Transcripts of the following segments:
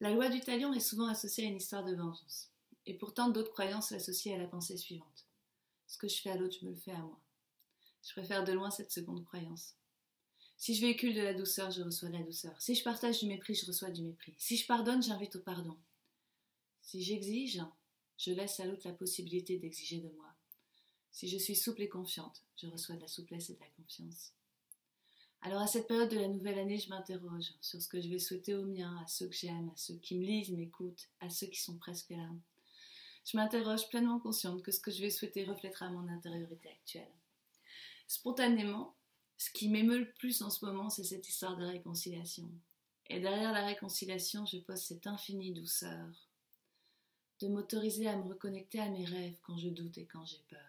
La loi du talion est souvent associée à une histoire de vengeance. Et pourtant, d'autres croyances l'associent à la pensée suivante. Ce que je fais à l'autre, je me le fais à moi. Je préfère de loin cette seconde croyance. Si je véhicule de la douceur, je reçois de la douceur. Si je partage du mépris, je reçois du mépris. Si je pardonne, j'invite au pardon. Si j'exige, je laisse à l'autre la possibilité d'exiger de moi. Si je suis souple et confiante, je reçois de la souplesse et de la confiance. Alors à cette période de la nouvelle année, je m'interroge sur ce que je vais souhaiter aux miens, à ceux que j'aime, à ceux qui me lisent, m'écoutent, à ceux qui sont presque là. Je m'interroge pleinement consciente que ce que je vais souhaiter reflètera mon intériorité actuelle. Spontanément, ce qui m'émeut le plus en ce moment, c'est cette histoire de réconciliation. Et derrière la réconciliation, je pose cette infinie douceur de m'autoriser à me reconnecter à mes rêves quand je doute et quand j'ai peur.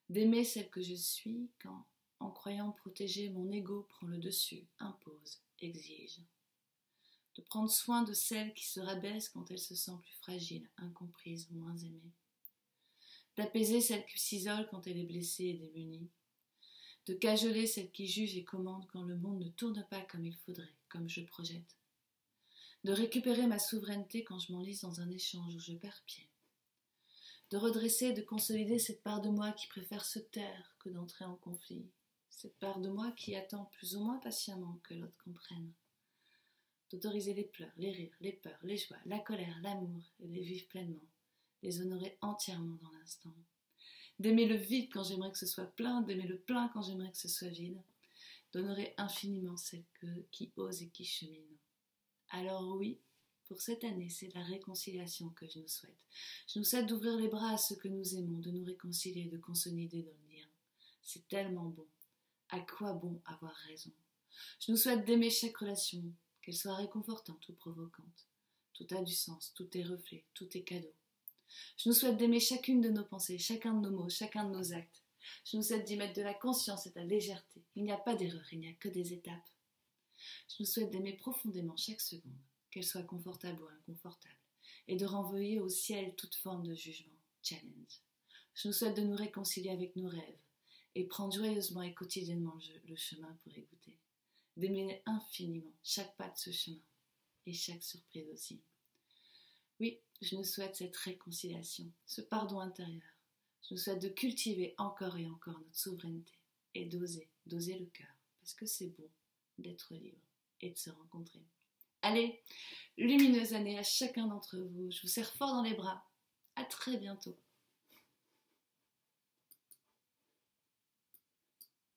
D'aimer celle que je suis quand, en croyant protéger, mon ego prend le dessus, impose, exige. De prendre soin de celle qui se rabaisse quand elle se sent plus fragile, incomprise, moins aimée. D'apaiser celle qui s'isole quand elle est blessée et démunie. De cajoler celle qui juge et commande quand le monde ne tourne pas comme il faudrait, comme je projette. De récupérer ma souveraineté quand je m'enlise dans un échange où je perds pied. De redresser et de consolider cette part de moi qui préfère se taire que d'entrer en conflit. Cette part de moi qui attend plus ou moins patiemment que l'autre comprenne. D'autoriser les pleurs, les rires, les peurs, les joies, la colère, l'amour, et de les vivre pleinement, les honorer entièrement dans l'instant. D'aimer le vide quand j'aimerais que ce soit plein, d'aimer le plein quand j'aimerais que ce soit vide, d'honorer infiniment celle qui ose et qui chemine. Alors oui, pour cette année, c'est la réconciliation que je nous souhaite. Je nous souhaite d'ouvrir les bras à ceux que nous aimons, de nous réconcilier, de consolider dans le lien. C'est tellement bon. À quoi bon avoir raison? Je nous souhaite d'aimer chaque relation, qu'elle soit réconfortante ou provocante. Tout a du sens, tout est reflet, tout est cadeau. Je nous souhaite d'aimer chacune de nos pensées, chacun de nos mots, chacun de nos actes. Je nous souhaite d'y mettre de la conscience et de la légèreté. Il n'y a pas d'erreur, il n'y a que des étapes. Je nous souhaite d'aimer profondément chaque seconde, qu'elle soit confortable ou inconfortable, et de renvoyer au ciel toute forme de jugement, challenge. Je nous souhaite de nous réconcilier avec nos rêves et prendre joyeusement et quotidiennement le chemin pour y goûter. D'aimer infiniment chaque pas de ce chemin et chaque surprise aussi. Oui, je nous souhaite cette réconciliation, ce pardon intérieur. Je nous souhaite de cultiver encore et encore notre souveraineté et d'oser le cœur, parce que c'est bon d'être libre et de se rencontrer. Allez, lumineuse année à chacun d'entre vous. Je vous serre fort dans les bras. À très bientôt.